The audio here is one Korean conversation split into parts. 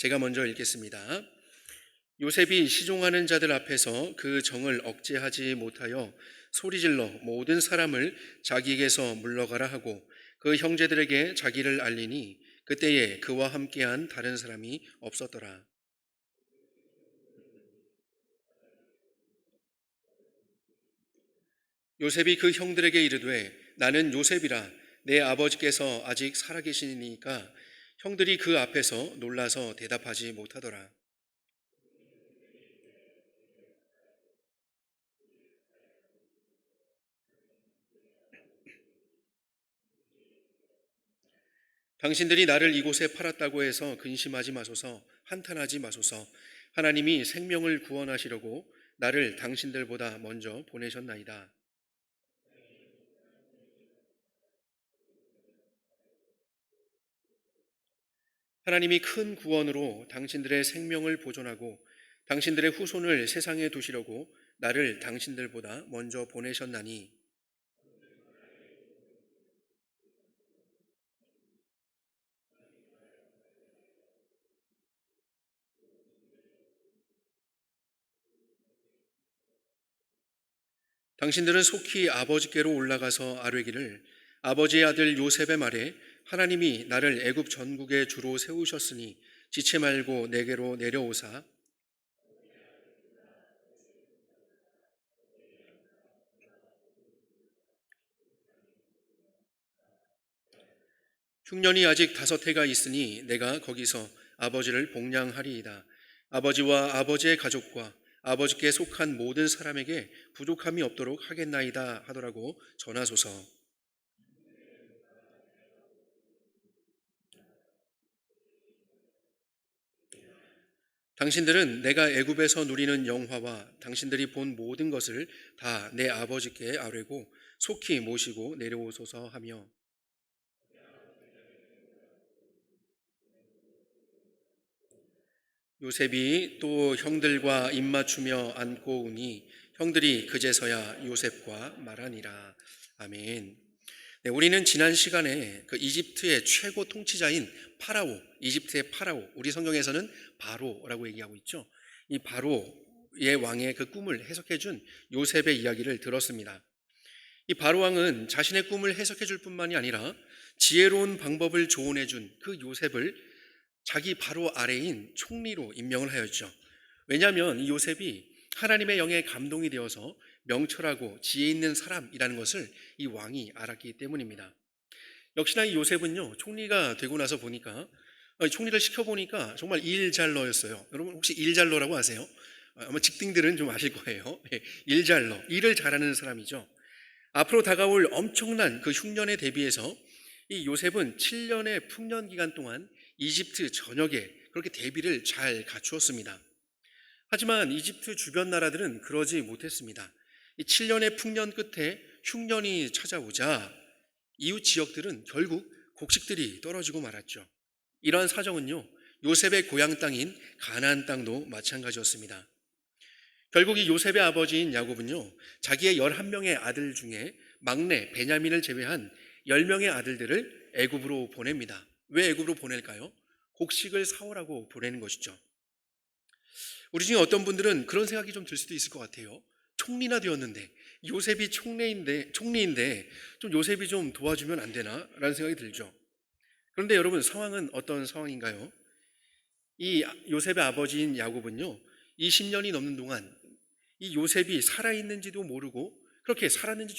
제가 먼저 읽겠습니다. 요셉이 시종하는 자들 앞에서 그 정을 억제하지 못하여 소리질러 모든 사람을 자기에게서 물러가라 하고 그 형제들에게 자기를 알리니 그때에 그와 함께한 다른 사람이 없었더라. 요셉이 그 형들에게 이르되 나는 요셉이라 내 아버지께서 아직 살아계시니까 형들이 그 앞에서 놀라서 대답하지 못하더라. 당신들이 나를 이곳에 팔았다고 해서 근심하지 마소서, 한탄하지 마소서. 하나님이 생명을 구원하시려고 나를 당신들보다 먼저 보내셨나이다. 하나님이 큰 구원으로 당신들의 생명을 보존하고 당신들의 후손을 세상에 두시려고 나를 당신들보다 먼저 보내셨나니 당신들은 속히 아버지께로 올라가서 아뢰기를 아버지의 아들 요셉의 말에 하나님이 나를 애굽 전국의 주로 세우셨으니 지체 말고 내게로 내려오사 흉년이 아직 5해가 있으니 내가 거기서 아버지를 복량하리이다. 아버지와 아버지의 가족과 아버지께 속한 모든 사람에게 부족함이 없도록 하겠나이다 하더라고 전하소서. 당신들은 내가 애굽에서 누리는 영화와 당신들이 본 모든 것을 다 내 아버지께 아뢰고 속히 모시고 내려오소서 하며 요셉이 또 형들과 입맞추며 안고 오니 형들이 그제서야 요셉과 말하니라. 아멘. 네, 우리는 지난 시간에 그 이집트의 최고 통치자인 파라오, 이집트의 파라오, 우리 성경에서는 바로라고 얘기하고 있죠. 이 바로의 왕의 그 꿈을 해석해 준 요셉의 이야기를 들었습니다. 이 바로 왕은 자신의 꿈을 해석해 줄 뿐만이 아니라 지혜로운 방법을 조언해 준 그 요셉을 자기 바로 아래인 총리로 임명을 하였죠. 왜냐하면 이 요셉이 하나님의 영에 감동이 되어서 명철하고 지혜 있는 사람이라는 것을 이 왕이 알았기 때문입니다. 역시나 이 요셉은요, 총리가 되고 나서 보니까, 총리를 시켜보니까 정말 일잘러였어요. 여러분 혹시 일잘러라고 아세요? 아마 직딩들은 좀 아실 거예요. 일잘러, 일을 잘하는 사람이죠. 앞으로 다가올 엄청난 그 흉년에 대비해서 이 요셉은 7년의 풍년 기간 동안 이집트 전역에 그렇게 대비를 잘 갖추었습니다. 하지만 이집트 주변 나라들은 그러지 못했습니다. 이 7년의 풍년 끝에 흉년이 찾아오자 이웃 지역들은 결국 곡식들이 떨어지고 말았죠. 이러한 사정은요, 요셉의 고향 땅인 가나안 땅도 마찬가지였습니다. 결국 이 요셉의 아버지인 야곱은요, 자기의 11명의 아들 중에 막내 베냐민을 제외한 10명의 아들들을 애굽으로 보냅니다. 왜 애굽으로 보낼까요? 곡식을 사오라고 보내는 것이죠. 우리 중에 어떤 분들은 그런 생각이 좀 들 수도 있을 것 같아요. 총리나 되었는데, 요셉이 총리인데 좀 요셉이 좀 도와주면 안 되나? 라는 생각이 들죠. 그런데 여러분, 상황은 어떤 상황인가요? 이 요셉의 아버지인 야곱은요, 20년이 넘는 동안 이 요셉이 살아있는지도 모르고 그렇게 살았는지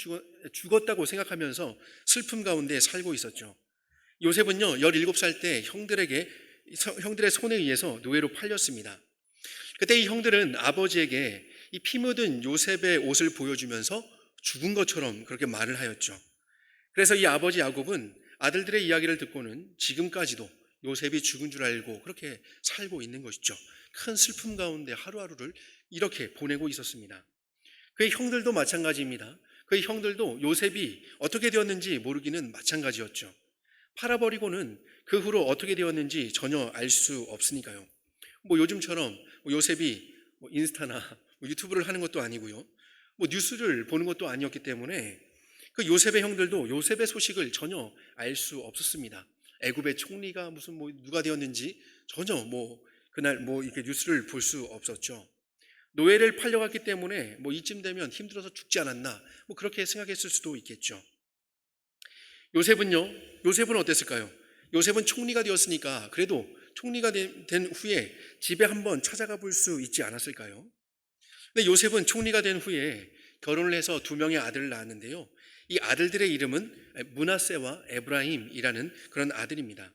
죽었다고 생각하면서 슬픔 가운데 살고 있었죠. 요셉은요, 17살 때 형들의 손에 의해서 노예로 팔렸습니다. 그때 이 형들은 아버지에게 이 피 묻은 요셉의 옷을 보여주면서 죽은 것처럼 그렇게 말을 하였죠. 그래서 이 아버지 야곱은 아들들의 이야기를 듣고는 지금까지도 요셉이 죽은 줄 알고 그렇게 살고 있는 것이죠. 큰 슬픔 가운데 하루하루를 이렇게 보내고 있었습니다. 그의 형들도 마찬가지입니다. 그의 형들도 요셉이 어떻게 되었는지 모르기는 마찬가지였죠. 팔아버리고는 그 후로 어떻게 되었는지 전혀 알 수 없으니까요. 요즘처럼 요셉이 인스타나 유튜브를 하는 것도 아니고요. 뉴스를 보는 것도 아니었기 때문에 그 요셉의 형들도 요셉의 소식을 전혀 알 수 없었습니다. 애굽의 총리가 무슨 누가 되었는지 전혀 그날 뭐 이렇게 뉴스를 볼 수 없었죠. 노예를 팔려갔기 때문에 뭐 이쯤 되면 힘들어서 죽지 않았나, 뭐 그렇게 생각했을 수도 있겠죠. 요셉은요, 요셉은 어땠을까요? 요셉은 총리가 되었으니까 그래도 총리가 된 후에 집에 한번 찾아가 볼 수 있지 않았을까요? 근데 요셉은 총리가 된 후에 결혼을 해서 두 명의 아들을 낳았는데요. 이 아들들의 이름은 므낫세와 에브라임이라는 그런 아들입니다.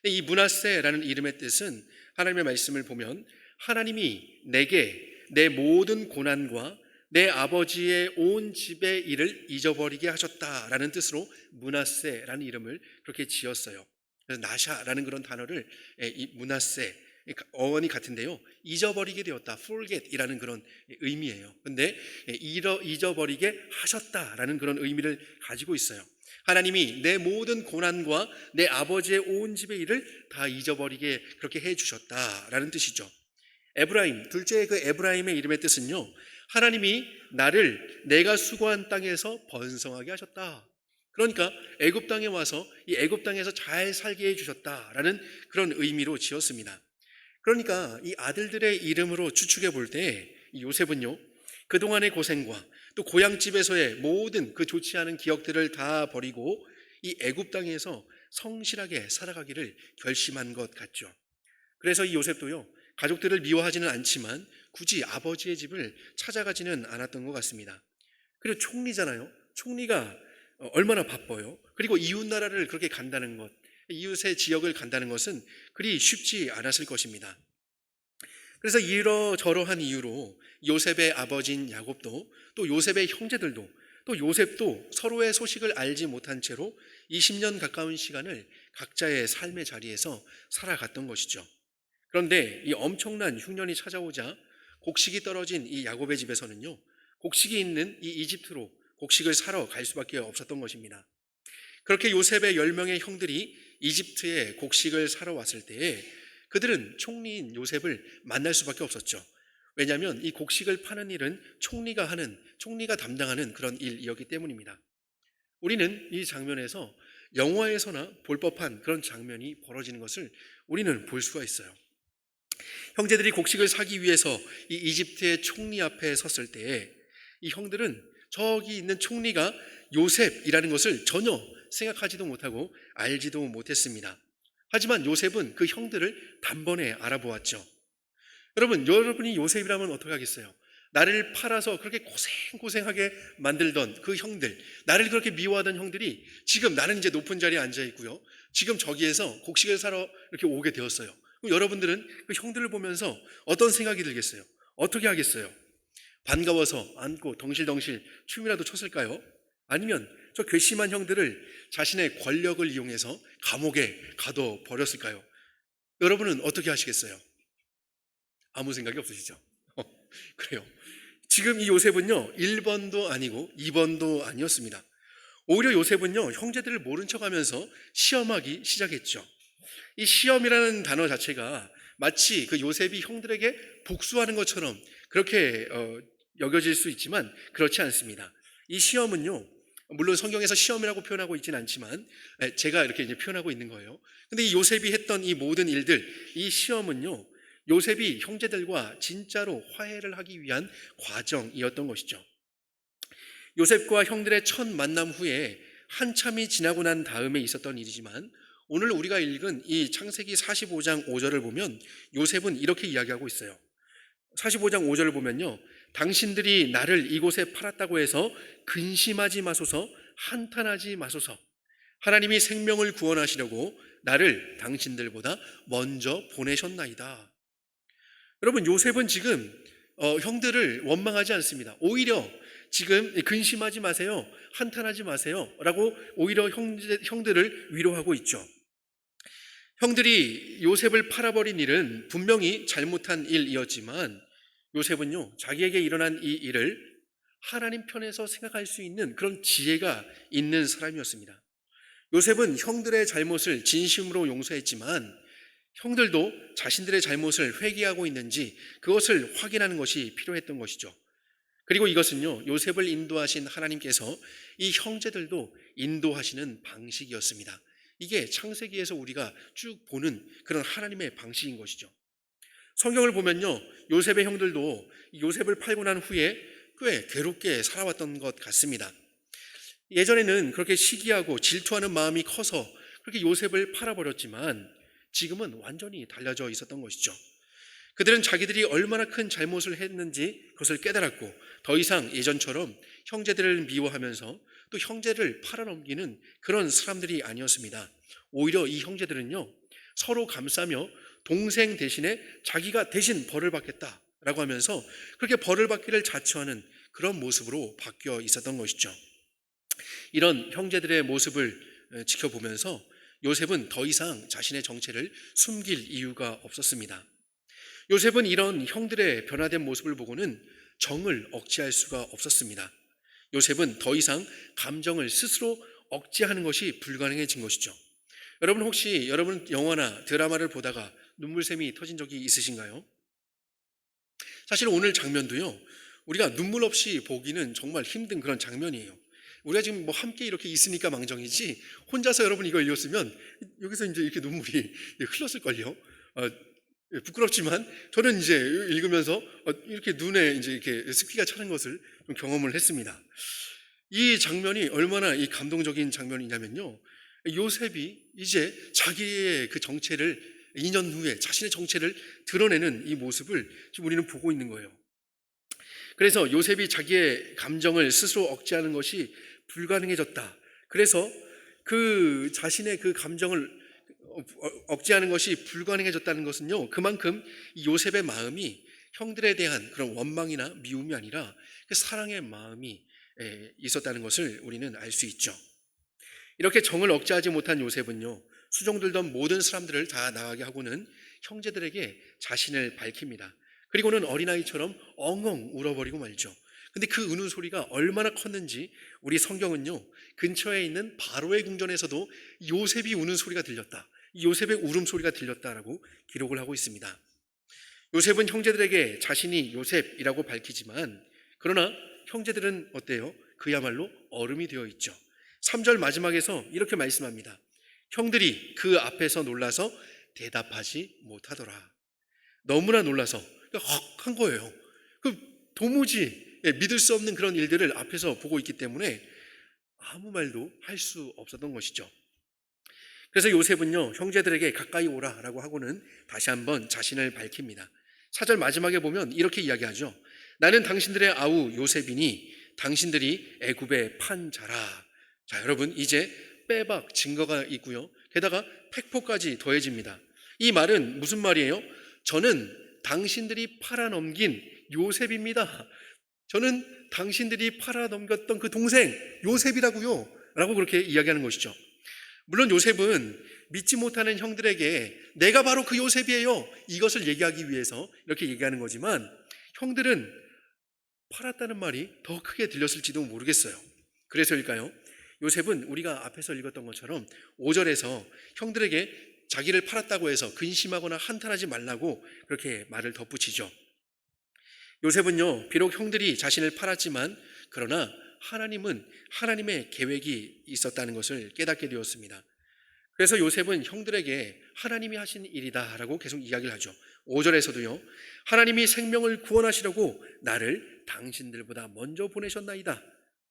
이 므낫세라는 이름의 뜻은 하나님의 말씀을 보면 하나님이 내게 내 모든 고난과 내 아버지의 온 집의 일을 잊어버리게 하셨다라는 뜻으로 므낫세라는 이름을 그렇게 지었어요. 그래서 나샤라는 그런 단어를 이 므낫세 어원이 같은데요. 잊어버리게 되었다, forget이라는 그런 의미예요. 근데 잊어버리게 하셨다라는 그런 의미를 가지고 있어요. 하나님이 내 모든 고난과 내 아버지의 온 집의 일을 다 잊어버리게 그렇게 해주셨다라는 뜻이죠. 에브라임, 둘째 그 에브라임의 이름의 뜻은요, 하나님이 나를 내가 수고한 땅에서 번성하게 하셨다. 그러니까 애굽 땅에 와서 이 애굽 땅에서 잘 살게 해주셨다라는 그런 의미로 지었습니다. 그러니까 이 아들들의 이름으로 추측해 볼 때 요셉은요, 그동안의 고생과 또 고향집에서의 모든 그 좋지 않은 기억들을 다 버리고 이 애굽 땅에서 성실하게 살아가기를 결심한 것 같죠. 그래서 이 요셉도요, 가족들을 미워하지는 않지만 굳이 아버지의 집을 찾아가지는 않았던 것 같습니다. 그리고 총리잖아요. 총리가 얼마나 바빠요. 그리고 이웃 나라를 그렇게 간다는 것, 이웃의 지역을 간다는 것은 그리 쉽지 않았을 것입니다. 그래서 이러저러한 이유로 요셉의 아버지인 야곱도 또 요셉의 형제들도 또 요셉도 서로의 소식을 알지 못한 채로 20년 가까운 시간을 각자의 삶의 자리에서 살아갔던 것이죠. 그런데 이 엄청난 흉년이 찾아오자 곡식이 떨어진 이 야곱의 집에서는요, 곡식이 있는 이 이집트로 곡식을 사러 갈 수밖에 없었던 것입니다. 그렇게 요셉의 10명의 형들이 이집트에 곡식을 사러 왔을 때에 그들은 총리인 요셉을 만날 수밖에 없었죠. 왜냐하면 이 곡식을 파는 일은 총리가 담당하는 그런 일이었기 때문입니다. 우리는 이 장면에서 영화에서나 볼 법한 그런 장면이 벌어지는 것을 우리는 볼 수가 있어요. 형제들이 곡식을 사기 위해서 이 이집트의 총리 앞에 섰을 때에 이 형들은 저기 있는 총리가 요셉이라는 것을 전혀 생각하지도 못하고 알지도 못했습니다. 하지만 요셉은 그 형들을 단번에 알아보았죠. 여러분이 요셉이라면 어떻게 하겠어요? 나를 팔아서 그렇게 고생하게 만들던 그 형들, 나를 그렇게 미워하던 형들이 지금 나는 이제 높은 자리에 앉아 있고요. 지금 저기에서 곡식을 사러 이렇게 오게 되었어요. 그럼 여러분들은 그 형들을 보면서 어떤 생각이 들겠어요? 어떻게 하겠어요? 반가워서 안고 덩실덩실 춤이라도 췄을까요? 아니면 저 괘씸한 형들을 자신의 권력을 이용해서 감옥에 가둬 버렸을까요? 여러분은 어떻게 하시겠어요? 아무 생각이 없으시죠? 그래요. 지금 이 요셉은요, 1번도 아니고 2번도 아니었습니다. 오히려 요셉은요, 형제들을 모른 척 하면서 시험하기 시작했죠. 이 시험이라는 단어 자체가 마치 그 요셉이 형들에게 복수하는 것처럼 그렇게 여겨질 수 있지만 그렇지 않습니다. 이 시험은요, 물론 성경에서 시험이라고 표현하고 있지는 않지만 제가 이렇게 이제 표현하고 있는 거예요. 근데 이 요셉이 했던 이 모든 일들, 이 시험은요, 요셉이 형제들과 진짜로 화해를 하기 위한 과정이었던 것이죠. 요셉과 형들의 첫 만남 후에 한참이 지나고 난 다음에 있었던 일이지만 오늘 우리가 읽은 이 창세기 45장 5절을 보면 요셉은 이렇게 이야기하고 있어요. 45장 5절을 보면요, 당신들이 나를 이곳에 팔았다고 해서 근심하지 마소서, 한탄하지 마소서. 하나님이 생명을 구원하시려고 나를 당신들보다 먼저 보내셨나이다. 여러분, 요셉은 지금 형들을 원망하지 않습니다. 오히려 지금 근심하지 마세요, 한탄하지 마세요 라고 오히려 형들을 위로하고 있죠. 형들이 요셉을 팔아버린 일은 분명히 잘못한 일이었지만 요셉은요, 자기에게 일어난 이 일을 하나님 편에서 생각할 수 있는 그런 지혜가 있는 사람이었습니다. 요셉은 형들의 잘못을 진심으로 용서했지만 형들도 자신들의 잘못을 회개하고 있는지 그것을 확인하는 것이 필요했던 것이죠. 그리고 이것은요, 요셉을 인도하신 하나님께서 이 형제들도 인도하시는 방식이었습니다. 이게 창세기에서 우리가 쭉 보는 그런 하나님의 방식인 것이죠. 성경을 보면요, 요셉의 형들도 요셉을 팔고 난 후에 꽤 괴롭게 살아왔던 것 같습니다. 예전에는 그렇게 시기하고 질투하는 마음이 커서 그렇게 요셉을 팔아버렸지만 지금은 완전히 달라져 있었던 것이죠. 그들은 자기들이 얼마나 큰 잘못을 했는지 그것을 깨달았고 더 이상 예전처럼 형제들을 미워하면서 또 형제를 팔아넘기는 그런 사람들이 아니었습니다. 오히려 이 형제들은요, 서로 감싸며 동생 대신에 자기가 대신 벌을 받겠다라고 하면서 그렇게 벌을 받기를 자처하는 그런 모습으로 바뀌어 있었던 것이죠. 이런 형제들의 모습을 지켜보면서 요셉은 더 이상 자신의 정체를 숨길 이유가 없었습니다. 요셉은 이런 형들의 변화된 모습을 보고는 정을 억제할 수가 없었습니다. 요셉은 더 이상 감정을 스스로 억제하는 것이 불가능해진 것이죠. 여러분 혹시 여러분 영화나 드라마를 보다가 눈물샘이 터진 적이 있으신가요? 사실 오늘 장면도요, 우리가 눈물 없이 보기는 정말 힘든 그런 장면이에요. 우리가 지금 뭐 함께 이렇게 있으니까 망정이지 혼자서 여러분 이거 읽었으면 여기서 이제 이렇게 눈물이 흘렀을걸요. 부끄럽지만 저는 이제 읽으면서 이렇게 눈에 이제 이렇게 습기가 차는 것을 좀 경험을 했습니다. 이 장면이 얼마나 이 감동적인 장면이냐면요, 요셉이 이제 자기의 그 정체를 2년 후에 자신의 정체를 드러내는 이 모습을 지금 우리는 보고 있는 거예요. 그래서 요셉이 자기의 감정을 스스로 억제하는 것이 불가능해졌다. 그래서 그 자신의 그 감정을 억제하는 것이 불가능해졌다는 것은요, 그만큼 이 요셉의 마음이 형들에 대한 그런 원망이나 미움이 아니라 그 사랑의 마음이 있었다는 것을 우리는 알 수 있죠. 이렇게 정을 억제하지 못한 요셉은요, 수종들던 모든 사람들을 다 나가게 하고는 형제들에게 자신을 밝힙니다. 그리고는 어린아이처럼 엉엉 울어버리고 말죠. 근데 그 우는 소리가 얼마나 컸는지 우리 성경은요, 근처에 있는 바로의 궁전에서도 요셉이 우는 소리가 들렸다, 요셉의 울음소리가 들렸다라고 기록을 하고 있습니다. 요셉은 형제들에게 자신이 요셉이라고 밝히지만 그러나 형제들은 어때요? 그야말로 얼음이 되어 있죠. 3절 마지막에서 이렇게 말씀합니다. 형들이 그 앞에서 놀라서 대답하지 못하더라. 너무나 놀라서 헉 한 거예요. 도무지 믿을 수 없는 그런 일들을 앞에서 보고 있기 때문에 아무 말도 할 수 없었던 것이죠. 그래서 요셉은요, 형제들에게 가까이 오라라고 하고는 다시 한번 자신을 밝힙니다. 4절 마지막에 보면 이렇게 이야기하죠. 나는 당신들의 아우 요셉이니 당신들이 애굽에 판 자라. 자, 여러분 이제 빼박 증거가 있고요, 게다가 팩포까지 더해집니다. 이 말은 무슨 말이에요? 저는 당신들이 팔아넘긴 요셉입니다. 저는 당신들이 팔아넘겼던 그 동생 요셉이라고요 라고 그렇게 이야기하는 것이죠. 물론 요셉은 믿지 못하는 형들에게 내가 바로 그 요셉이에요, 이것을 얘기하기 위해서 이렇게 얘기하는 거지만 형들은 팔았다는 말이 더 크게 들렸을지도 모르겠어요. 그래서일까요? 요셉은 우리가 앞에서 읽었던 것처럼 5절에서 형들에게 자기를 팔았다고 해서 근심하거나 한탄하지 말라고 그렇게 말을 덧붙이죠. 요셉은요, 비록 형들이 자신을 팔았지만 그러나 하나님은 하나님의 계획이 있었다는 것을 깨닫게 되었습니다. 그래서 요셉은 형들에게 하나님이 하신 일이다 라고 계속 이야기를 하죠. 5절에서도요, 하나님이 생명을 구원하시려고 나를 당신들보다 먼저 보내셨나이다.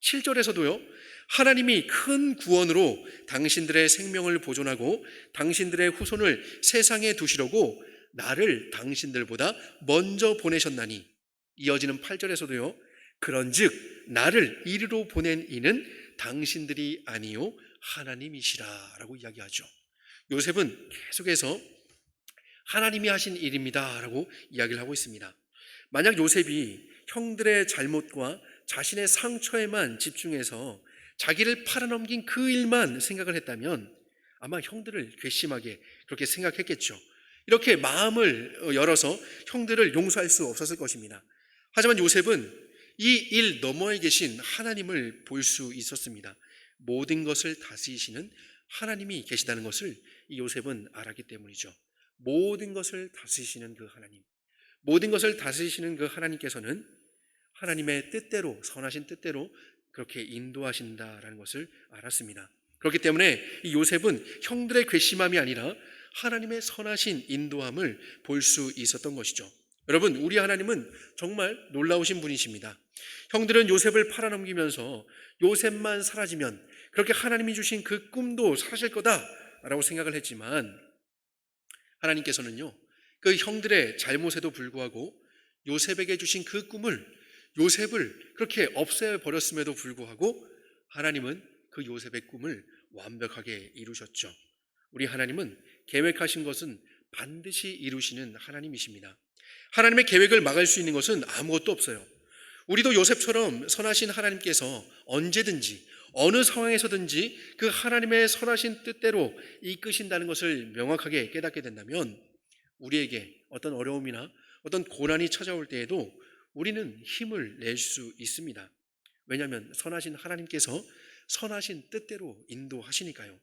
7절에서도요, 하나님이 큰 구원으로 당신들의 생명을 보존하고 당신들의 후손을 세상에 두시려고 나를 당신들보다 먼저 보내셨나니. 이어지는 8절에서도요, 그런즉 나를 이리로 보낸 이는 당신들이 아니요 하나님이시라 라고 이야기하죠. 요셉은 계속해서 하나님이 하신 일입니다 라고 이야기를 하고 있습니다. 만약 요셉이 형들의 잘못과 자신의 상처에만 집중해서 자기를 팔아넘긴 그 일만 생각을 했다면 아마 형들을 괘씸하게 그렇게 생각했겠죠. 이렇게 마음을 열어서 형들을 용서할 수 없었을 것입니다. 하지만 요셉은 이 일 너머에 계신 하나님을 볼 수 있었습니다. 모든 것을 다스리시는 하나님이 계시다는 것을 이 요셉은 알았기 때문이죠. 모든 것을 다스리시는 그 하나님, 모든 것을 다스리시는 그 하나님께서는 하나님의 뜻대로, 선하신 뜻대로 그렇게 인도하신다라는 것을 알았습니다. 그렇기 때문에 이 요셉은 형들의 괘씸함이 아니라 하나님의 선하신 인도함을 볼 수 있었던 것이죠. 여러분, 우리 하나님은 정말 놀라우신 분이십니다. 형들은 요셉을 팔아넘기면서 요셉만 사라지면 그렇게 하나님이 주신 그 꿈도 사라질 거다라고 생각을 했지만, 하나님께서는요, 그 형들의 잘못에도 불구하고 요셉에게 주신 그 꿈을, 요셉을 그렇게 없애버렸음에도 불구하고 하나님은 그 요셉의 꿈을 완벽하게 이루셨죠. 우리 하나님은 계획하신 것은 반드시 이루시는 하나님이십니다. 하나님의 계획을 막을 수 있는 것은 아무것도 없어요. 우리도 요셉처럼 선하신 하나님께서 언제든지 어느 상황에서든지 그 하나님의 선하신 뜻대로 이끄신다는 것을 명확하게 깨닫게 된다면, 우리에게 어떤 어려움이나 어떤 고난이 찾아올 때에도 우리는 힘을 낼 수 있습니다. 왜냐하면 선하신 하나님께서 선하신 뜻대로 인도하시니까요.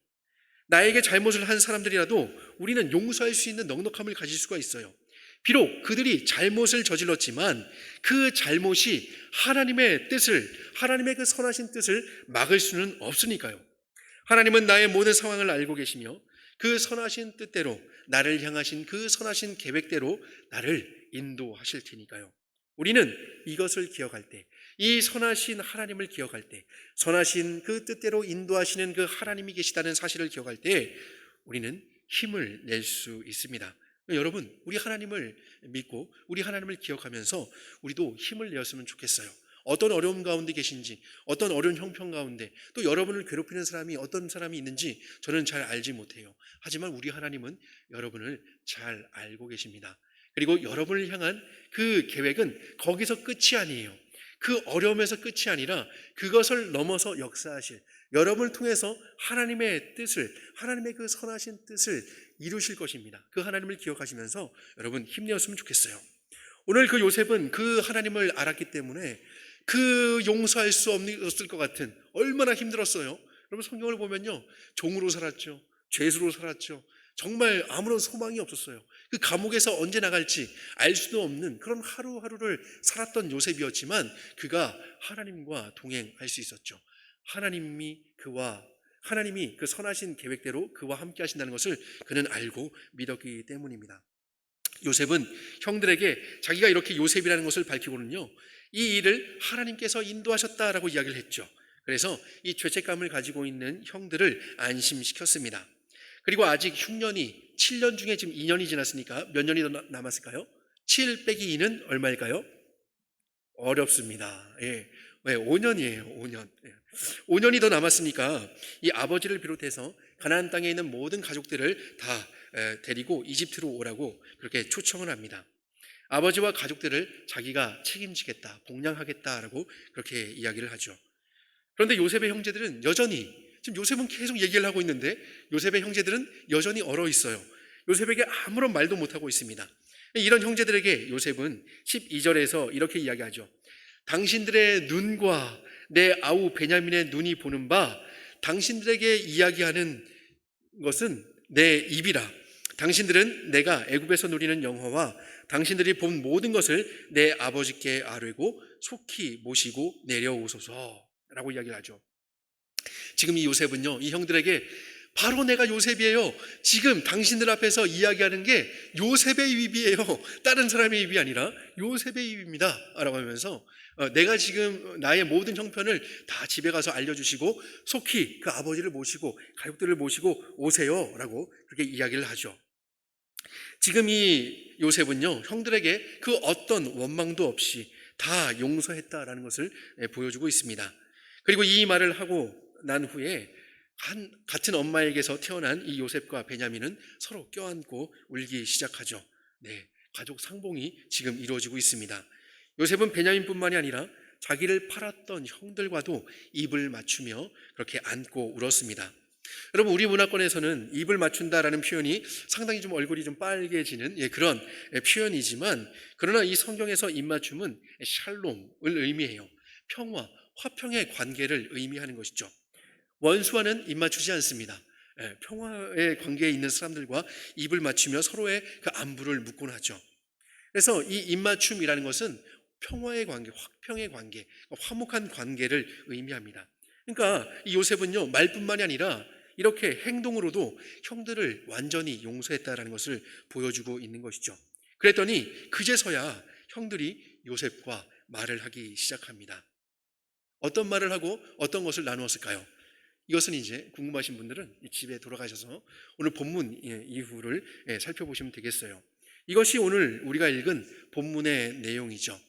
나에게 잘못을 한 사람들이라도 우리는 용서할 수 있는 넉넉함을 가질 수가 있어요. 비록 그들이 잘못을 저질렀지만 그 잘못이 하나님의 뜻을, 하나님의 그 선하신 뜻을 막을 수는 없으니까요. 하나님은 나의 모든 상황을 알고 계시며 그 선하신 뜻대로, 나를 향하신 그 선하신 계획대로 나를 인도하실 테니까요. 우리는 이것을 기억할 때, 이 선하신 하나님을 기억할 때, 선하신 그 뜻대로 인도하시는 그 하나님이 계시다는 사실을 기억할 때 우리는 힘을 낼 수 있습니다. 여러분, 우리 하나님을 믿고 우리 하나님을 기억하면서 우리도 힘을 내었으면 좋겠어요. 어떤 어려움 가운데 계신지, 어떤 어려운 형편 가운데 또 여러분을 괴롭히는 사람이 어떤 사람이 있는지 저는 잘 알지 못해요. 하지만 우리 하나님은 여러분을 잘 알고 계십니다. 그리고 여러분을 향한 그 계획은 거기서 끝이 아니에요. 그 어려움에서 끝이 아니라 그것을 넘어서 역사하실, 여러분을 통해서 하나님의 뜻을, 하나님의 그 선하신 뜻을 이루실 것입니다. 그 하나님을 기억하시면서 여러분 힘내었으면 좋겠어요. 오늘 그 요셉은 그 하나님을 알았기 때문에 그 용서할 수 없을 것 같은, 얼마나 힘들었어요. 여러분 성경을 보면요, 종으로 살았죠. 죄수로 살았죠. 정말 아무런 소망이 없었어요. 그 감옥에서 언제 나갈지 알 수도 없는 그런 하루하루를 살았던 요셉이었지만 그가 하나님과 동행할 수 있었죠. 하나님이 그 선하신 계획대로 그와 함께 하신다는 것을 그는 알고 믿었기 때문입니다. 요셉은 형들에게 자기가 이렇게 요셉이라는 것을 밝히고는요, 이 일을 하나님께서 인도하셨다라고 이야기를 했죠. 그래서 이 죄책감을 가지고 있는 형들을 안심시켰습니다. 그리고 아직 흉년이 7년 중에 지금 2년이 지났으니까 몇 년이 더 남았을까요? 7 빼기 2는 얼마일까요? 어렵습니다. 예. 왜? 5년이에요. 5년. 5년이 더 남았으니까 이 아버지를 비롯해서 가나안 땅에 있는 모든 가족들을 다 데리고 이집트로 오라고 그렇게 초청을 합니다. 아버지와 가족들을 자기가 책임지겠다, 복양하겠다라고 그렇게 이야기를 하죠. 그런데 요셉의 형제들은 여전히, 지금 요셉은 계속 얘기를 하고 있는데 요셉의 형제들은 여전히 얼어 있어요. 요셉에게 아무런 말도 못하고 있습니다. 이런 형제들에게 요셉은 12절에서 이렇게 이야기하죠. 당신들의 눈과 내 아우 베냐민의 눈이 보는 바 당신들에게 이야기하는 것은 내 입이라. 당신들은 내가 애굽에서 누리는 영화와 당신들이 본 모든 것을 내 아버지께 아뢰고 속히 모시고 내려오소서라고 이야기를 하죠. 지금 이 요셉은요, 이 형들에게 바로 내가 요셉이에요, 지금 당신들 앞에서 이야기하는 게 요셉의 입이에요, 다른 사람의 입이 아니라 요셉의 입입니다 라고 하면서 내가 지금 나의 모든 형편을 다 집에 가서 알려주시고 속히 그 아버지를 모시고 가족들을 모시고 오세요 라고 그렇게 이야기를 하죠. 지금 이 요셉은요, 형들에게 그 어떤 원망도 없이 다 용서했다라는 것을 보여주고 있습니다. 그리고 이 말을 하고 난 후에 같은 엄마에게서 태어난 이 요셉과 베냐민은 서로 껴안고 울기 시작하죠. 네, 가족 상봉이 지금 이루어지고 있습니다. 요셉은 베냐민뿐만이 아니라 자기를 팔았던 형들과도 입을 맞추며 그렇게 안고 울었습니다. 여러분, 우리 문화권에서는 입을 맞춘다라는 표현이 상당히 좀 얼굴이 좀 빨개지는 그런 표현이지만, 그러나 이 성경에서 입맞춤은 샬롬을 의미해요. 평화, 화평의 관계를 의미하는 것이죠. 원수와는 입 맞추지 않습니다. 평화의 관계에 있는 사람들과 입을 맞추며 서로의 그 안부를 묻곤 하죠. 그래서 이 입맞춤이라는 것은 평화의 관계, 화평의 관계, 화목한 관계를 의미합니다. 그러니까 이 요셉은요, 말뿐만이 아니라 이렇게 행동으로도 형들을 완전히 용서했다라는 것을 보여주고 있는 것이죠. 그랬더니 그제서야 형들이 요셉과 말을 하기 시작합니다. 어떤 말을 하고 어떤 것을 나누었을까요? 이것은 이제 궁금하신 분들은 집에 돌아가셔서 오늘 본문 이후를 살펴보시면 되겠어요. 이것이 오늘 우리가 읽은 본문의 내용이죠.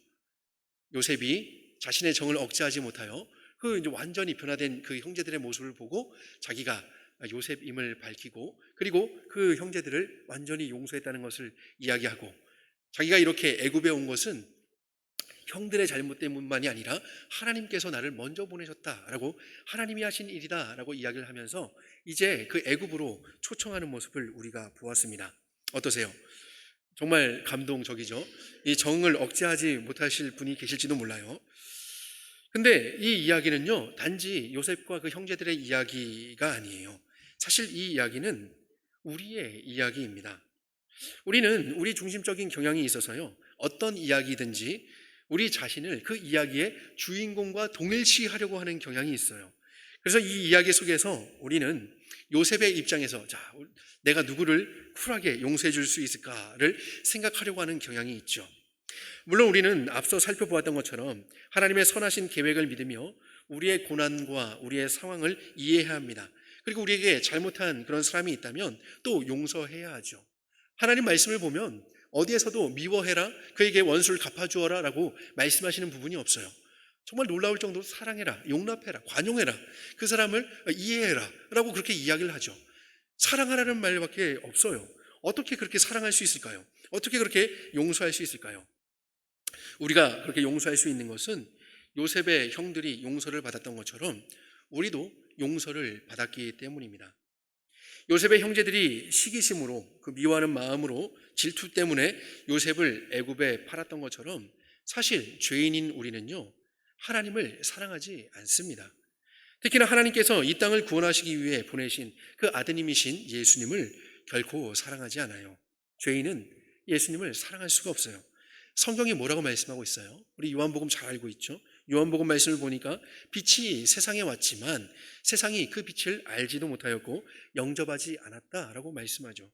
요셉이 자신의 정을 억제하지 못하여 그 이제 완전히 변화된 그 형제들의 모습을 보고 자기가 요셉임을 밝히고, 그리고 그 형제들을 완전히 용서했다는 것을 이야기하고, 자기가 이렇게 애굽에 온 것은 형들의 잘못 때문만이 아니라 하나님께서 나를 먼저 보내셨다라고, 하나님이 하신 일이다라고 이야기를 하면서 이제 그 애굽으로 초청하는 모습을 우리가 보았습니다. 어떠세요? 정말 감동적이죠. 이 정을 억제하지 못하실 분이 계실지도 몰라요. 근데 이 이야기는요, 단지 요셉과 그 형제들의 이야기가 아니에요. 사실 이 이야기는 우리의 이야기입니다. 우리는 우리 중심적인 경향이 있어서요, 어떤 이야기든지 우리 자신을 그 이야기의 주인공과 동일시하려고 하는 경향이 있어요. 그래서 이 이야기 속에서 우리는 요셉의 입장에서, 자, 내가 누구를 쿨하게 용서해 줄 수 있을까를 생각하려고 하는 경향이 있죠. 물론 우리는 앞서 살펴보았던 것처럼 하나님의 선하신 계획을 믿으며 우리의 고난과 우리의 상황을 이해해야 합니다. 그리고 우리에게 잘못한 그런 사람이 있다면 또 용서해야 하죠. 하나님 말씀을 보면 어디에서도 미워해라, 그에게 원수를 갚아주어라 라고 말씀하시는 부분이 없어요. 정말 놀라울 정도로 사랑해라, 용납해라, 관용해라, 그 사람을 이해해라 라고 그렇게 이야기를 하죠. 사랑하라는 말밖에 없어요. 어떻게 그렇게 사랑할 수 있을까요? 어떻게 그렇게 용서할 수 있을까요? 우리가 그렇게 용서할 수 있는 것은 요셉의 형들이 용서를 받았던 것처럼 우리도 용서를 받았기 때문입니다. 요셉의 형제들이 시기심으로, 그 미워하는 마음으로, 질투 때문에 요셉을 애굽에 팔았던 것처럼 사실 죄인인 우리는요, 하나님을 사랑하지 않습니다. 특히나 하나님께서 이 땅을 구원하시기 위해 보내신 그 아드님이신 예수님을 결코 사랑하지 않아요. 죄인은 예수님을 사랑할 수가 없어요. 성경이 뭐라고 말씀하고 있어요? 우리 요한복음 잘 알고 있죠? 요한복음 말씀을 보니까 빛이 세상에 왔지만 세상이 그 빛을 알지도 못하였고 영접하지 않았다라고 말씀하죠.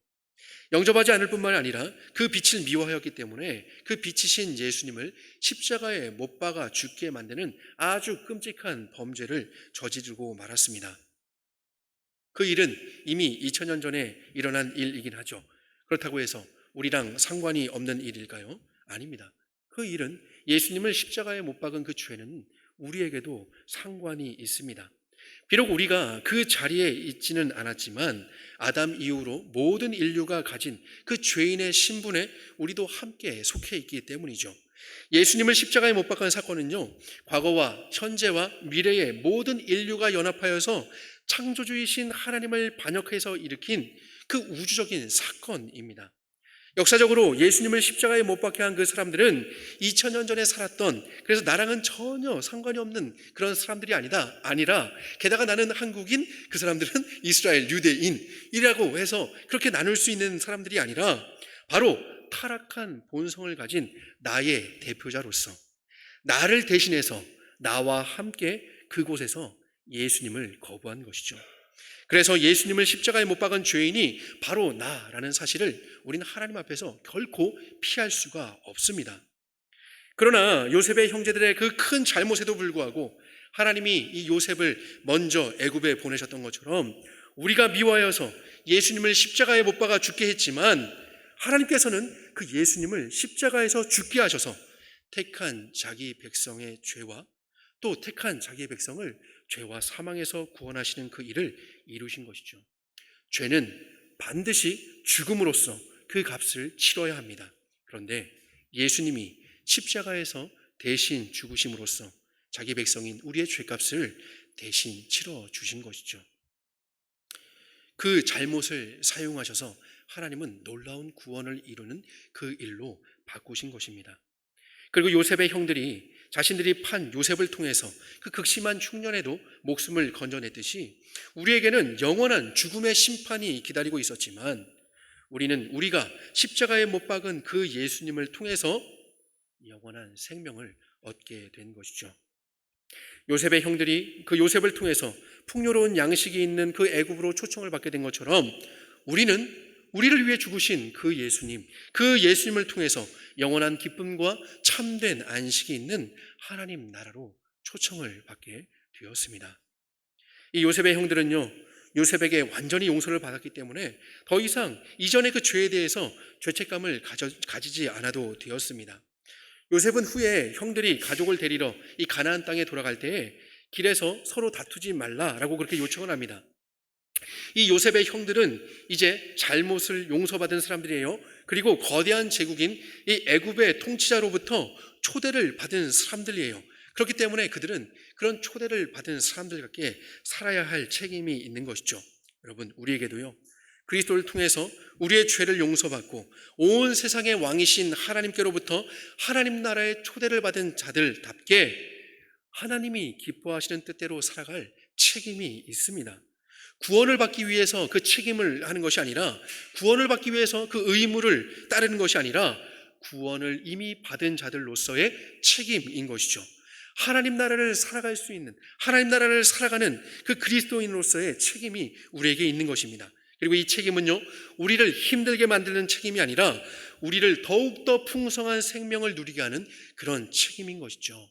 영접하지 않을 뿐만 아니라 그 빛을 미워하였기 때문에 그 빛이신 예수님을 십자가에 못 박아 죽게 만드는 아주 끔찍한 범죄를 저지르고 말았습니다. 그 일은 이미 2000년 전에 일어난 일이긴 하죠. 그렇다고 해서 우리랑 상관이 없는 일일까요? 아닙니다. 그 일은, 예수님을 십자가에 못 박은 그 죄는 우리에게도 상관이 있습니다. 비록 우리가 그 자리에 있지는 않았지만 아담 이후로 모든 인류가 가진 그 죄인의 신분에 우리도 함께 속해 있기 때문이죠. 예수님을 십자가에 못 박은 사건은요, 과거와 현재와 미래의 모든 인류가 연합하여서 창조주이신 하나님을 반역해서 일으킨 그 우주적인 사건입니다. 역사적으로 예수님을 십자가에 못 박게 한 그 사람들은 2000년 전에 살았던, 그래서 나랑은 전혀 상관이 없는 그런 사람들이 아니라 게다가 나는 한국인, 그 사람들은 이스라엘 유대인이라고 해서 그렇게 나눌 수 있는 사람들이 아니라 바로 타락한 본성을 가진 나의 대표자로서 나를 대신해서 나와 함께 그곳에서 예수님을 거부한 것이죠. 그래서 예수님을 십자가에 못 박은 죄인이 바로 나라는 사실을 우리는 하나님 앞에서 결코 피할 수가 없습니다. 그러나 요셉의 형제들의 그 큰 잘못에도 불구하고 하나님이 이 요셉을 먼저 애굽에 보내셨던 것처럼 우리가 미워하여서 예수님을 십자가에 못 박아 죽게 했지만 하나님께서는 그 예수님을 십자가에서 죽게 하셔서 택한 자기 백성의 죄와 또 택한 자기의 백성을 죄와 사망에서 구원하시는 그 일을 이루신 것이죠. 죄는 반드시 죽음으로써 그 값을 치러야 합니다. 그런데 예수님이 십자가에서 대신 죽으심으로써 자기 백성인 우리의 죄값을 대신 치러 주신 것이죠. 그 잘못을 사용하셔서 하나님은 놀라운 구원을 이루는 그 일로 바꾸신 것입니다. 그리고 요셉의 형들이 자신들이 판 요셉을 통해서 그 극심한 흉년에도 목숨을 건져냈듯이 우리에게는 영원한 죽음의 심판이 기다리고 있었지만 우리가 십자가에 못 박은 그 예수님을 통해서 영원한 생명을 얻게 된 것이죠. 요셉의 형들이 그 요셉을 통해서 풍요로운 양식이 있는 그 애굽으로 초청을 받게 된 것처럼 우리는 우리를 위해 죽으신 그 예수님, 그 예수님을 통해서 영원한 기쁨과 참된 안식이 있는 하나님 나라로 초청을 받게 되었습니다. 이 요셉의 형들은요, 요셉에게 완전히 용서를 받았기 때문에 더 이상 이전의 그 죄에 대해서 죄책감을 가지지 않아도 되었습니다. 요셉은 후에 형들이 가족을 데리러 이 가나안 땅에 돌아갈 때에 길에서 서로 다투지 말라라고 그렇게 요청을 합니다. 이 요셉의 형들은 이제 잘못을 용서받은 사람들이에요. 그리고 거대한 제국인 이 애굽의 통치자로부터 초대를 받은 사람들이에요. 그렇기 때문에 그들은 그런 초대를 받은 사람들답게 살아야 할 책임이 있는 것이죠. 여러분, 우리에게도요, 그리스도를 통해서 우리의 죄를 용서받고 온 세상의 왕이신 하나님께로부터 하나님 나라의 초대를 받은 자들답게 하나님이 기뻐하시는 뜻대로 살아갈 책임이 있습니다. 구원을 받기 위해서 그 책임을 하는 것이 아니라, 구원을 받기 위해서 그 의무를 따르는 것이 아니라 구원을 이미 받은 자들로서의 책임인 것이죠. 하나님 나라를 살아갈 수 있는, 하나님 나라를 살아가는 그 그리스도인으로서의 책임이 우리에게 있는 것입니다. 그리고 이 책임은요, 우리를 힘들게 만드는 책임이 아니라 우리를 더욱더 풍성한 생명을 누리게 하는 그런 책임인 것이죠.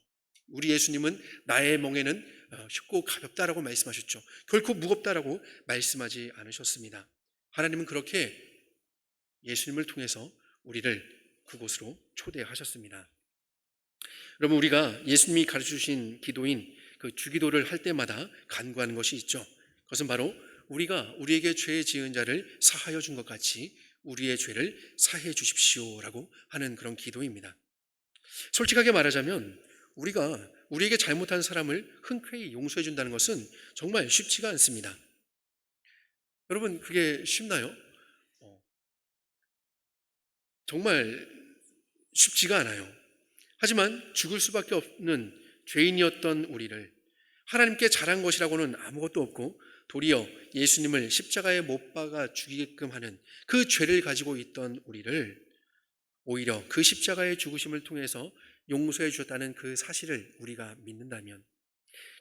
우리 예수님은 나의 멍에는 쉽고 가볍다라고 말씀하셨죠. 결코 무겁다라고 말씀하지 않으셨습니다. 하나님은 그렇게 예수님을 통해서 우리를 그곳으로 초대하셨습니다. 여러분, 우리가 예수님이 가르쳐주신 기도인 그 주기도를 할 때마다 간구하는 것이 있죠. 그것은 바로 우리가 우리에게 죄 지은 자를 사하여 준 것 같이 우리의 죄를 사해 주십시오라고 하는 그런 기도입니다. 솔직하게 말하자면 우리가 우리에게 잘못한 사람을 흔쾌히 용서해 준다는 것은 정말 쉽지가 않습니다. 여러분, 그게 쉽나요? 정말 쉽지가 않아요. 하지만 죽을 수밖에 없는 죄인이었던 우리를 하나님께 잘한 것이라고는 아무것도 없고 도리어 예수님을 십자가에 못 박아 죽이게끔 하는 그 죄를 가지고 있던 우리를 오히려 그 십자가의 죽으심을 통해서 용서해 주셨다는 그 사실을 우리가 믿는다면,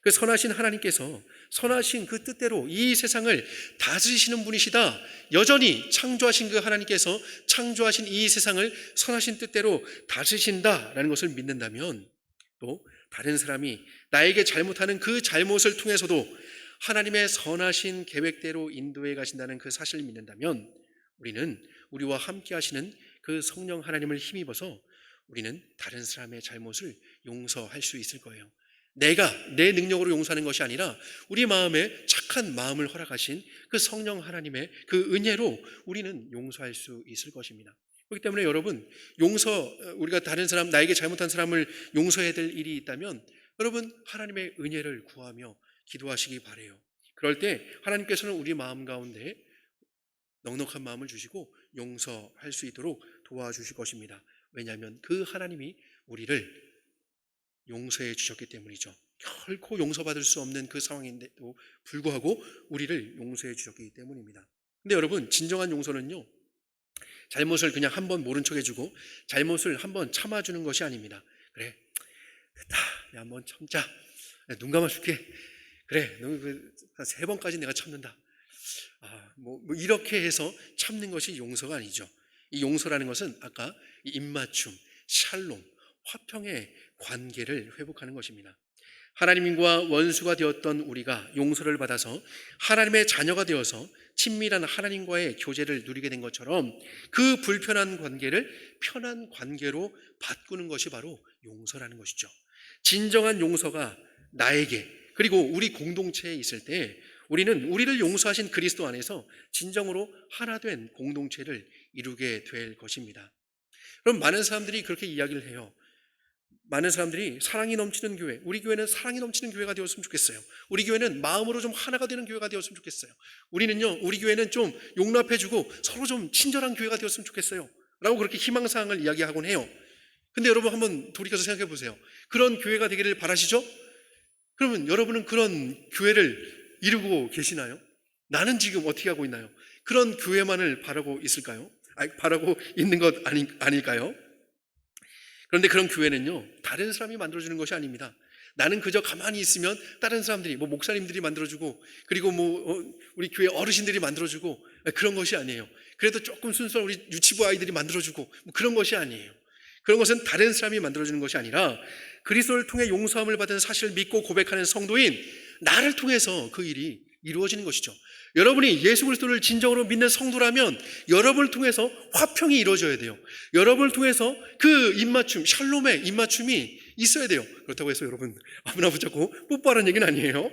그 선하신 하나님께서 선하신 그 뜻대로 이 세상을 다스리시는 분이시다, 여전히 창조하신 그 하나님께서 창조하신 이 세상을 선하신 뜻대로 다스리신다라는 것을 믿는다면, 또 다른 사람이 나에게 잘못하는 그 잘못을 통해서도 하나님의 선하신 계획대로 인도해 가신다는 그 사실을 믿는다면, 우리는 우리와 함께 하시는 그 성령 하나님을 힘입어서 우리는 다른 사람의 잘못을 용서할 수 있을 거예요. 내가 내 능력으로 용서하는 것이 아니라 우리 마음에 착한 마음을 허락하신 그 성령 하나님의 그 은혜로 우리는 용서할 수 있을 것입니다. 그렇기 때문에 여러분, 우리가 다른 사람, 나에게 잘못한 사람을 용서해야 될 일이 있다면 여러분, 하나님의 은혜를 구하며 기도하시기 바라요. 그럴 때 하나님께서는 우리 마음 가운데 넉넉한 마음을 주시고 용서할 수 있도록 도와주실 것입니다. 왜냐하면 그 하나님이 우리를 용서해 주셨기 때문이죠. 결코 용서받을 수 없는 그 상황인데도 불구하고 우리를 용서해 주셨기 때문입니다. 근데 여러분, 진정한 용서는요, 잘못을 그냥 한번 모른 척 해주고 잘못을 한번 참아주는 것이 아닙니다. 그래, 됐다, 내가 한번 참자, 눈 감아줄게, 그래, 한 3번까지 내가 참는다, 뭐 이렇게 해서 참는 것이 용서가 아니죠. 이 용서라는 것은 아까 이 입맞춤, 샬롬, 화평의 관계를 회복하는 것입니다. 하나님과 원수가 되었던 우리가 용서를 받아서 하나님의 자녀가 되어서 친밀한 하나님과의 교제를 누리게 된 것처럼 그 불편한 관계를 편한 관계로 바꾸는 것이 바로 용서라는 것이죠. 진정한 용서가 나에게 그리고 우리 공동체에 있을 때 우리는 우리를 용서하신 그리스도 안에서 진정으로 하나 된 공동체를 이루게 될 것입니다. 그럼 많은 사람들이 그렇게 이야기를 해요. 많은 사람들이 사랑이 넘치는 교회, 우리 교회는 사랑이 넘치는 교회가 되었으면 좋겠어요. 우리 교회는 마음으로 좀 하나가 되는 교회가 되었으면 좋겠어요. 우리 교회는 좀 용납해주고 서로 좀 친절한 교회가 되었으면 좋겠어요 라고 그렇게 희망사항을 이야기하곤 해요. 근데 여러분, 한번 돌이켜서 생각해 보세요. 그런 교회가 되기를 바라시죠? 그러면 여러분은 그런 교회를 이루고 계시나요? 나는 지금 어떻게 하고 있나요? 그런 교회만을 바라고 있을까요? 바라고 있는 것 아닐까요? 그런데 그런 교회는요, 다른 사람이 만들어주는 것이 아닙니다. 나는 그저 가만히 있으면 다른 사람들이, 목사님들이 만들어주고, 그리고 우리 교회 어르신들이 만들어주고, 그런 것이 아니에요. 그래도 조금 순수한 우리 유치부 아이들이 만들어주고, 그런 것이 아니에요. 그런 것은 다른 사람이 만들어주는 것이 아니라 그리스도를 통해 용서함을 받은 사실을 믿고 고백하는 성도인 나를 통해서 그 일이 이루어지는 것이죠. 여러분이 예수 그리스도를 진정으로 믿는 성도라면 여러분을 통해서 화평이 이루어져야 돼요. 여러분을 통해서 그 입맞춤, 샬롬의 입맞춤이 있어야 돼요. 그렇다고 해서 여러분 아무나 붙잡고 뽀뽀하라는 얘기는 아니에요.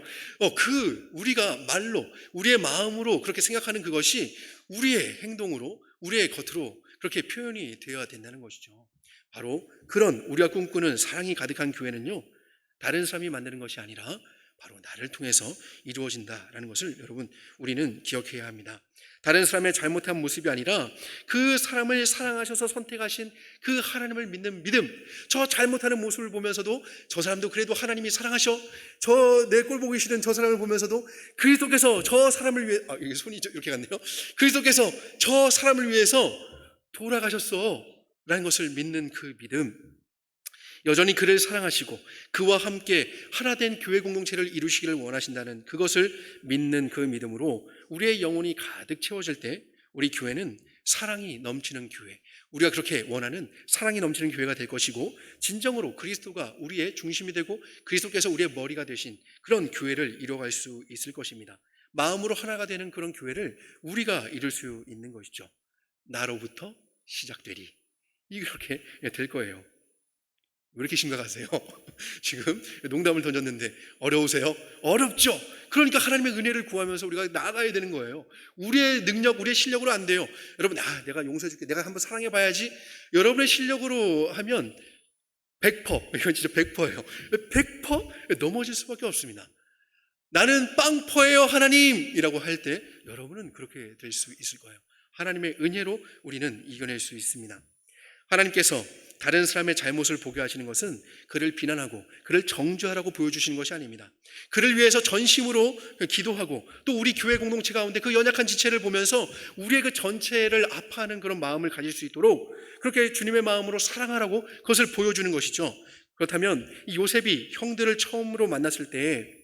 우리가 말로, 우리의 마음으로 그렇게 생각하는 그것이 우리의 행동으로, 우리의 겉으로 그렇게 표현이 되어야 된다는 것이죠. 바로 그런 우리가 꿈꾸는 사랑이 가득한 교회는요, 다른 사람이 만드는 것이 아니라 바로 나를 통해서 이루어진다라는 것을 여러분 우리는 기억해야 합니다. 다른 사람의 잘못한 모습이 아니라 그 사람을 사랑하셔서 선택하신 그 하나님을 믿는 믿음, 저 잘못하는 모습을 보면서도 저 사람도 그래도 하나님이 사랑하셔, 저 내 꼴 보기 싫은 저 사람을 보면서도 그리스도께서 저 사람을 위해, 이게 손이 이렇게 갔네요. 그리스도께서 저 사람을 위해서 돌아가셨어 라는 것을 믿는 그 믿음, 여전히 그를 사랑하시고 그와 함께 하나된 교회 공동체를 이루시기를 원하신다는 그것을 믿는 그 믿음으로 우리의 영혼이 가득 채워질 때 우리 교회는 사랑이 넘치는 교회, 우리가 그렇게 원하는 사랑이 넘치는 교회가 될 것이고, 진정으로 그리스도가 우리의 중심이 되고 그리스도께서 우리의 머리가 되신 그런 교회를 이뤄갈 수 있을 것입니다. 마음으로 하나가 되는 그런 교회를 우리가 이룰 수 있는 것이죠. 나로부터 시작되리, 이렇게 될 거예요. 왜 이렇게 심각하세요? 지금 농담을 던졌는데 어려우세요? 어렵죠? 그러니까 하나님의 은혜를 구하면서 우리가 나아가야 되는 거예요. 우리의 능력, 우리의 실력으로 안 돼요. 여러분, 내가 용서해줄게, 내가 한번 사랑해봐야지. 여러분의 실력으로 하면 100%, 이건 진짜 100%예요 100% 넘어질 수밖에 없습니다. 나는 빵퍼예요 하나님이라고 할 때 여러분은 그렇게 될 수 있을 거예요. 하나님의 은혜로 우리는 이겨낼 수 있습니다. 하나님께서 다른 사람의 잘못을 보게 하시는 것은 그를 비난하고 그를 정죄하라고 보여주시는 것이 아닙니다. 그를 위해서 전심으로 기도하고 또 우리 교회 공동체 가운데 그 연약한 지체를 보면서 우리의 그 전체를 아파하는 그런 마음을 가질 수 있도록 그렇게 주님의 마음으로 사랑하라고 그것을 보여주는 것이죠. 그렇다면 이 요셉이 형들을 처음으로 만났을 때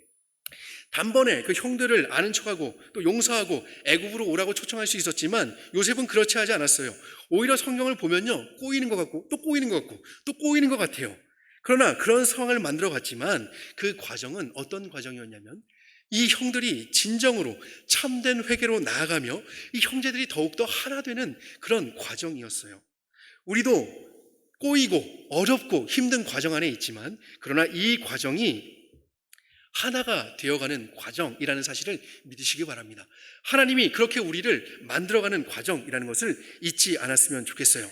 단번에 그 형들을 아는 척하고 또 용서하고 애굽으로 오라고 초청할 수 있었지만 요셉은 그렇지 하지 않았어요. 오히려 성경을 보면요, 꼬이는 것 같고 또 꼬이는 것 같고 또 꼬이는 것 같아요. 그러나 그런 상황을 만들어 갔지만 그 과정은 어떤 과정이었냐면 이 형들이 진정으로 참된 회개로 나아가며 이 형제들이 더욱더 하나 되는 그런 과정이었어요. 우리도 꼬이고 어렵고 힘든 과정 안에 있지만 그러나 이 과정이 하나가 되어가는 과정이라는 사실을 믿으시기 바랍니다. 하나님이 그렇게 우리를 만들어가는 과정이라는 것을 잊지 않았으면 좋겠어요.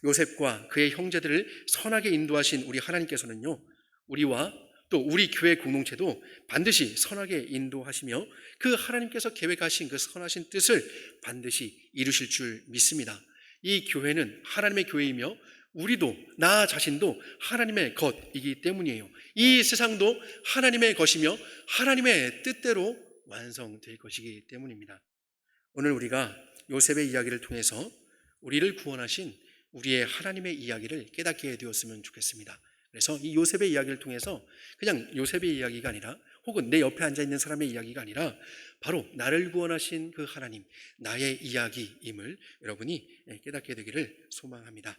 요셉과 그의 형제들을 선하게 인도하신 우리 하나님께서는요, 우리와 또 우리 교회 공동체도 반드시 선하게 인도하시며 그 하나님께서 계획하신 그 선하신 뜻을 반드시 이루실 줄 믿습니다. 이 교회는 하나님의 교회이며 우리도, 나 자신도 하나님의 것이기 때문이에요. 이 세상도 하나님의 것이며 하나님의 뜻대로 완성될 것이기 때문입니다. 오늘 우리가 요셉의 이야기를 통해서 우리를 구원하신 우리의 하나님의 이야기를 깨닫게 되었으면 좋겠습니다. 그래서 이 요셉의 이야기를 통해서 그냥 요셉의 이야기가 아니라 혹은 내 옆에 앉아있는 사람의 이야기가 아니라 바로 나를 구원하신 그 하나님, 나의 이야기임을 여러분이 깨닫게 되기를 소망합니다.